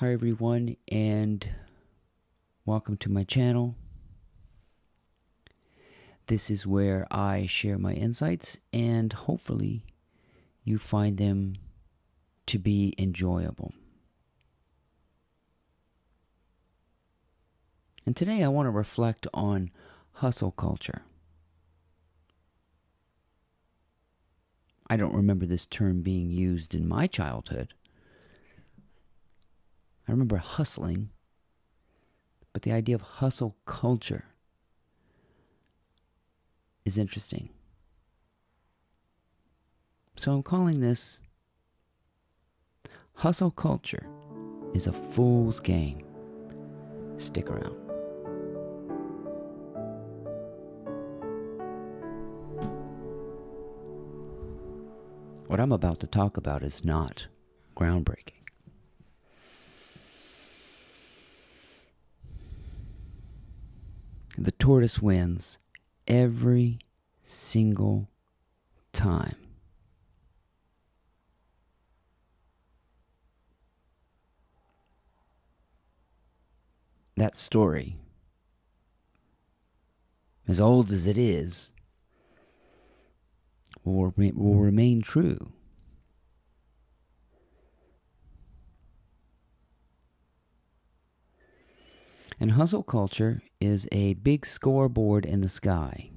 Hi everyone, and welcome to my channel. This is where I share my insights, and hopefully you find them to be enjoyable. And today I want to reflect on hustle culture. I don't remember this term being used in my childhood. I remember hustling, but the idea of hustle culture is interesting. So I'm calling this Hustle Culture is a Fool's Game. Stick around. What I'm about to talk about is not groundbreaking. The tortoise wins every single time. That story, as old as it is, will remain true. And hustle culture is a big scoreboard in the sky,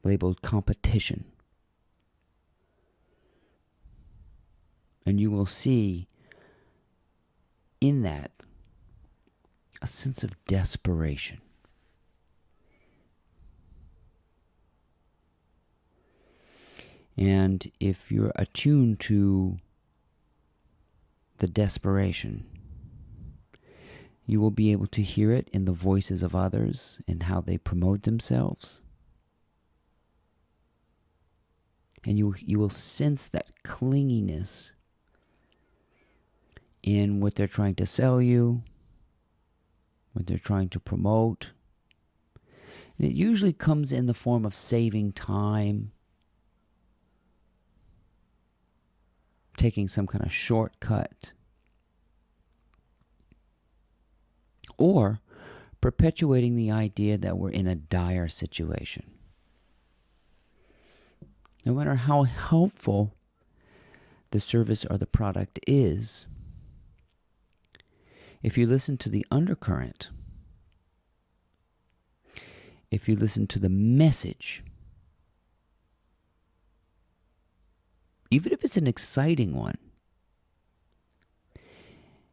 labeled competition. And you will see in that a sense of desperation. And if you're attuned to the desperation, you will be able to hear it in the voices of others and how they promote themselves. And you will sense that clinginess in what they're trying to sell you, what they're trying to promote. And it usually comes in the form of saving time, taking some kind of shortcut, or perpetuating the idea that we're in a dire situation. No matter how helpful the service or the product is, if you listen to the undercurrent, if you listen to the message, even if it's an exciting one,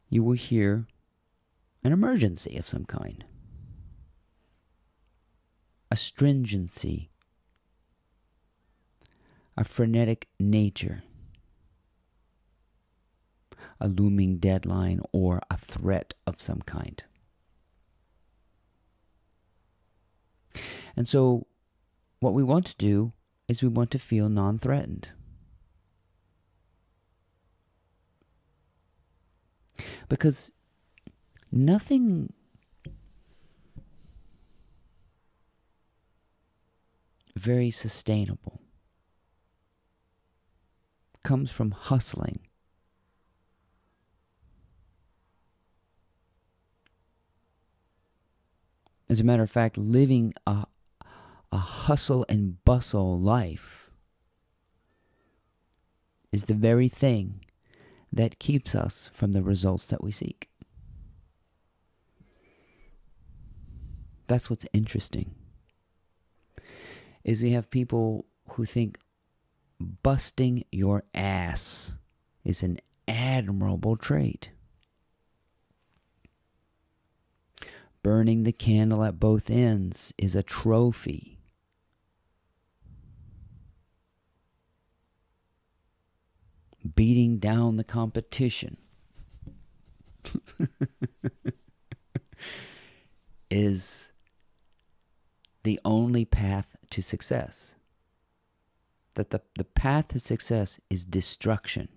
you will hear an emergency of some kind, a stringency, a frenetic nature, a looming deadline, or a threat of some kind. And so what we want to do is we want to feel non-threatened. Because nothing very sustainable comes from hustling. As a matter of fact, living a hustle and bustle life is the very thing that keeps us from the results that we seek. That's what's interesting, is we have people who think busting your ass is an admirable trait. Burning the candle at both ends is a trophy. Beating down the competition is the only path to success. That the path to success is destruction.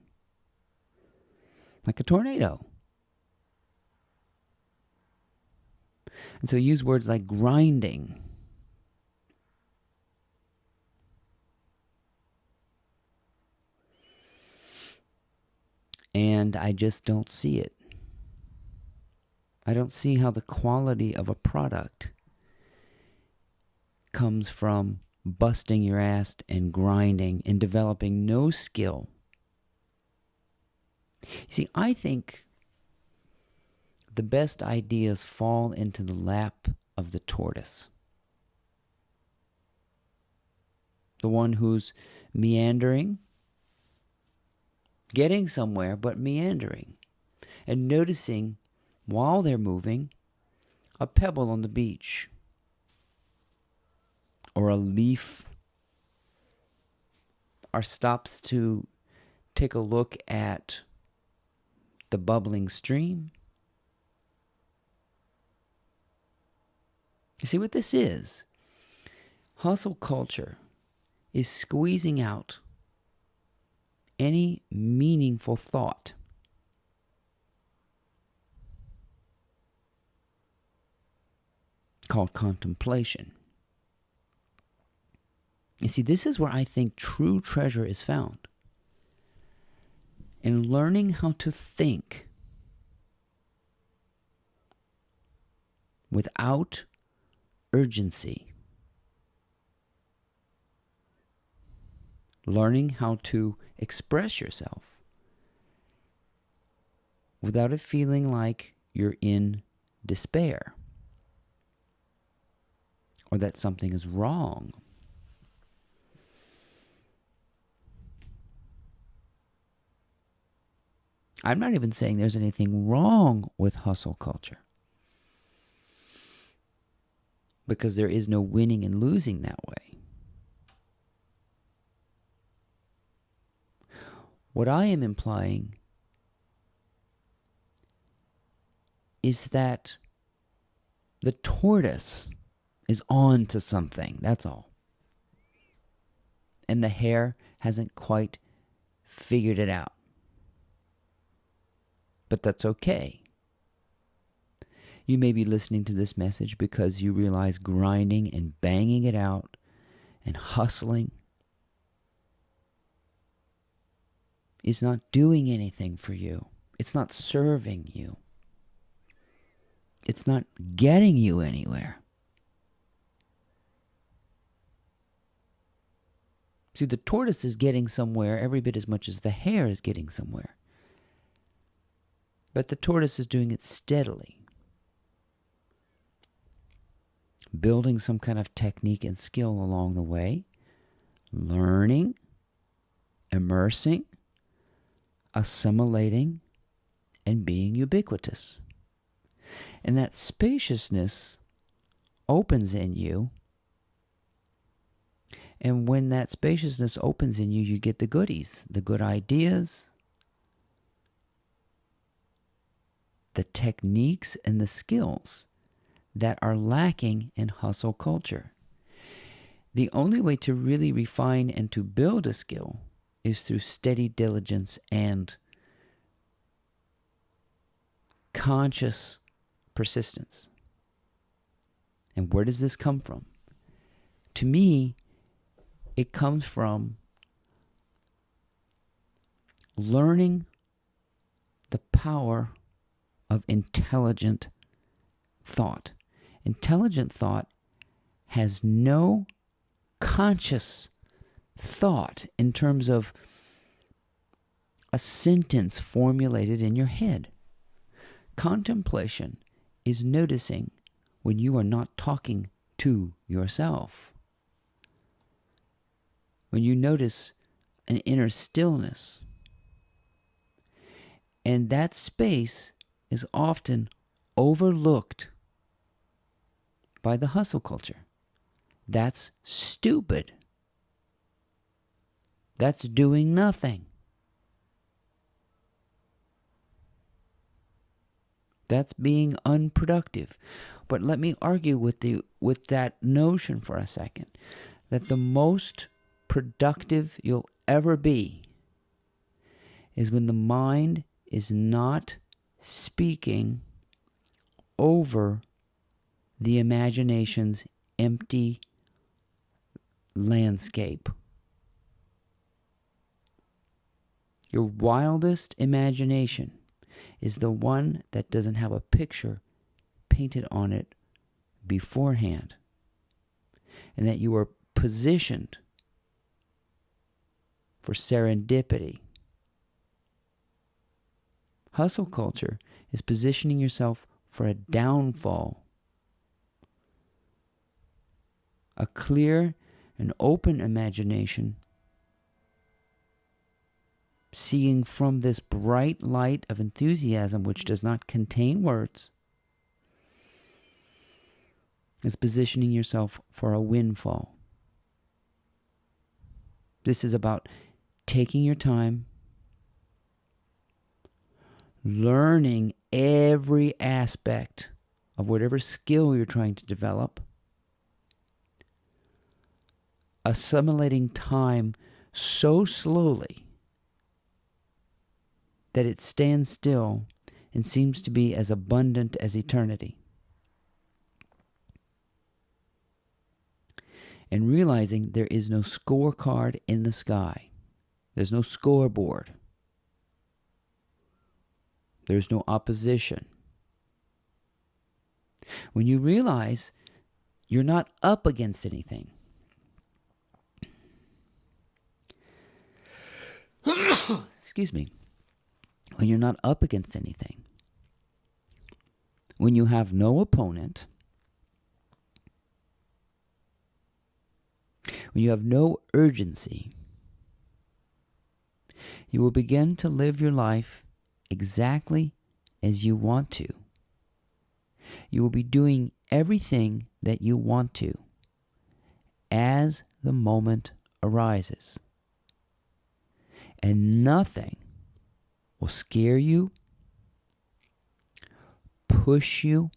Like a tornado. And so use words like grinding, And I just don't see it. I don't see how the quality of a product comes from busting your ass and grinding and developing no skill. You see, I think the best ideas fall into the lap of the tortoise. The one who's meandering, getting somewhere, but meandering, and noticing while they're moving a pebble on the beach or a leaf, or stops to take a look at the bubbling stream. You see what this is? Hustle culture is squeezing out any meaningful thought. Called contemplation. You see, this is where I think true treasure is found. In learning how to think without urgency. Learning how to express yourself without it feeling like you're in despair or that something is wrong. I'm not even saying there's anything wrong with hustle culture, because there is no winning and losing that way. What I am implying is that the tortoise is on to something, that's all. And the hare hasn't quite figured it out. But that's okay. You may be listening to this message because you realize grinding and banging it out and hustling is not doing anything for you. It's not serving you. It's not getting you anywhere. See, the tortoise is getting somewhere every bit as much as the hare is getting somewhere. But the tortoise is doing it steadily, building some kind of technique and skill along the way, learning, immersing, assimilating, and being ubiquitous. And that spaciousness opens in you. And when that spaciousness opens in you, you get the goodies, the good ideas, the techniques and the skills that are lacking in hustle culture. The only way to really refine and to build a skill is through steady diligence and conscious persistence. And where does this come from? To me, it comes from learning the power of intelligent thought. Intelligent thought has no conscious thought in terms of a sentence formulated in your head. Contemplation is noticing when you are not talking to yourself. When you notice an inner stillness. And that space is often overlooked by the hustle culture. That's stupid. That's doing nothing. That's being unproductive. But let me argue with that notion for a second, that the most productive you'll ever be is when the mind is not speaking over the imagination's empty landscape. Your wildest imagination is the one that doesn't have a picture painted on it beforehand, and that you are positioned for serendipity. Hustle culture is positioning yourself for a downfall. A clear and open imagination, seeing from this bright light of enthusiasm which does not contain words, is positioning yourself for a windfall. This is about taking your time, learning every aspect of whatever skill you're trying to develop, assimilating time so slowly that it stands still and seems to be as abundant as eternity. And realizing there is no scorecard in the sky. There's no scoreboard. There's no opposition. When you realize you're not up against anything, excuse me, when you're not up against anything, when you have no opponent, when you have no urgency, you will begin to live your life exactly as you want to. You will be doing everything that you want to as the moment arises. And nothing will scare you, push you,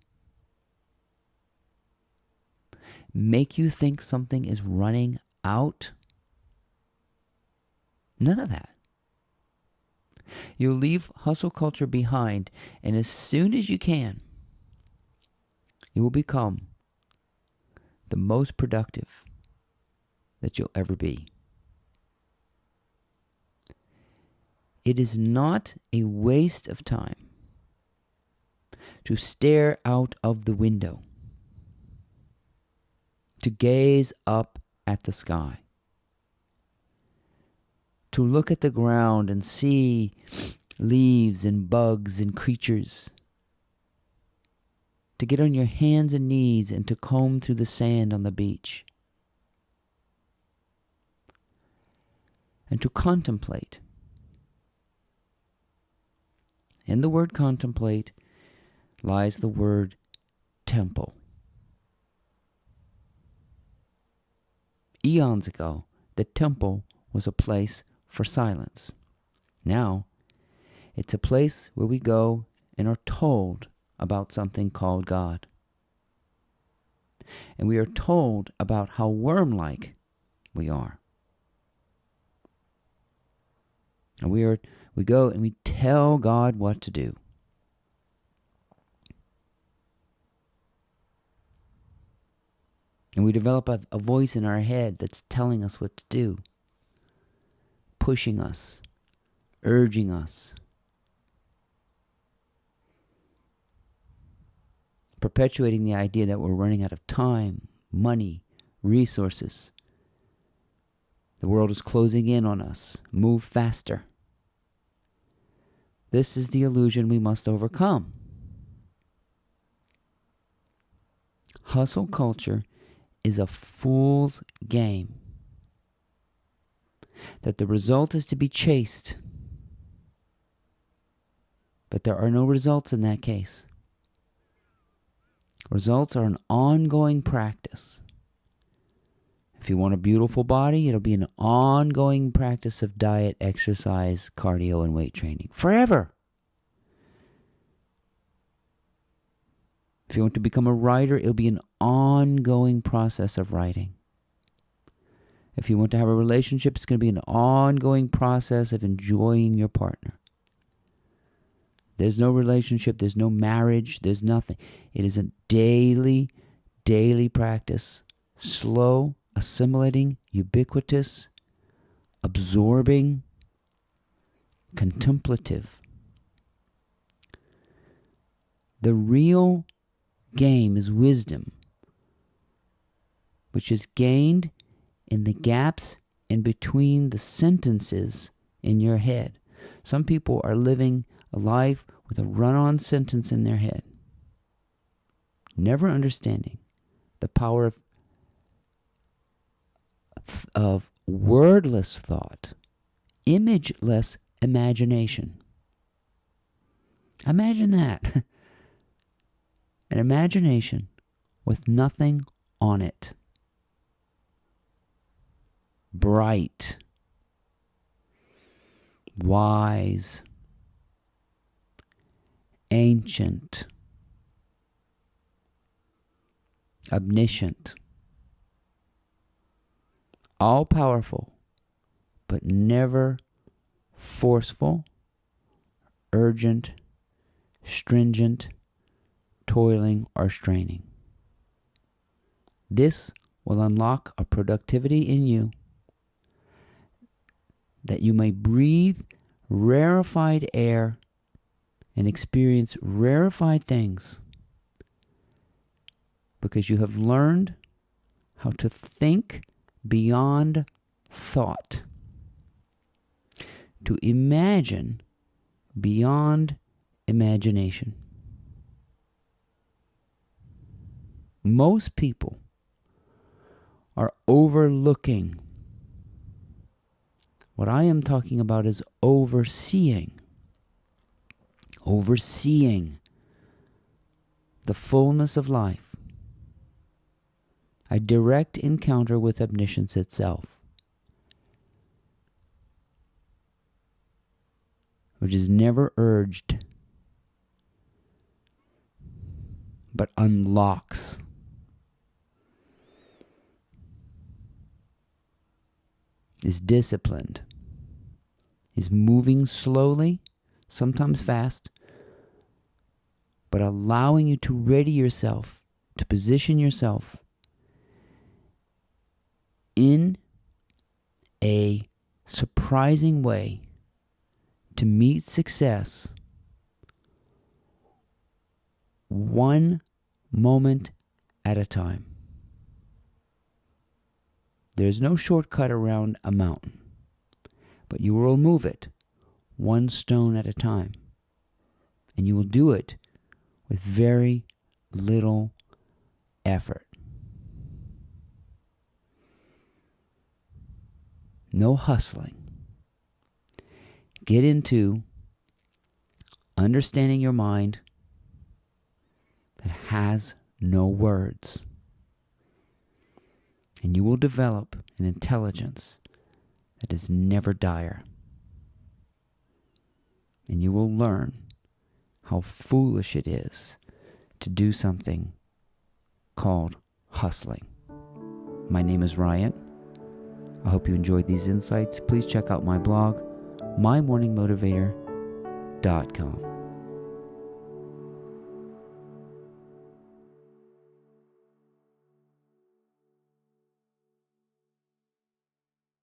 make you think something is running out. None of that. You'll leave hustle culture behind, and as soon as you can, you will become the most productive that you'll ever be. It is not a waste of time to stare out of the window, to gaze up at the sky, to look at the ground and see leaves and bugs and creatures, to get on your hands and knees and to comb through the sand on the beach, and to contemplate. In the word contemplate lies the word temple. Eons ago, the temple was a place for silence. Now, it's a place where we go and are told about something called God. And we are told about how worm-like we are. And we go and we tell God what to do. And we develop a voice in our head that's telling us what to do, pushing us, urging us, perpetuating the idea that we're running out of time, money, resources. The world is closing in on us. Move faster. This is the illusion we must overcome. Hustle culture is a fool's game. That the result is to be chased. But there are no results in that case. Results are an ongoing practice. If you want a beautiful body, it'll be an ongoing practice of diet, exercise, cardio, and weight training. Forever. If you want to become a writer, it'll be an ongoing process of writing. If you want to have a relationship, it's going to be an ongoing process of enjoying your partner. There's no relationship, there's no marriage, there's nothing. It is a daily practice. Slow, assimilating, ubiquitous, absorbing, contemplative. The real game is wisdom, which is gained in the gaps in between the sentences in your head. Some people are living a life with a run-on sentence in their head, never understanding the power of wordless thought, imageless imagination. Imagine that. An imagination with nothing on it. Bright, wise, ancient, omniscient, all-powerful, but never forceful, urgent, stringent, toiling, or straining. This will unlock a productivity in you that you may breathe rarefied air and experience rarefied things, because you have learned how to think beyond thought, to imagine beyond imagination. Most people are overlooking. What I am talking about is overseeing. Overseeing the fullness of life. A direct encounter with omniscience itself, which is never urged, but unlocks. Is disciplined, is moving slowly, sometimes fast, but allowing you to ready yourself, to position yourself in a surprising way to meet success one moment at a time. There's no shortcut around a mountain, but you will move it one stone at a time. And you will do it with very little effort. No hustling. Get into understanding your mind that has no words. And you will develop an intelligence that is never dire. And you will learn how foolish it is to do something called hustling. My name is Ryan. I hope you enjoyed these insights. Please check out my blog, mymorningmotivator.com.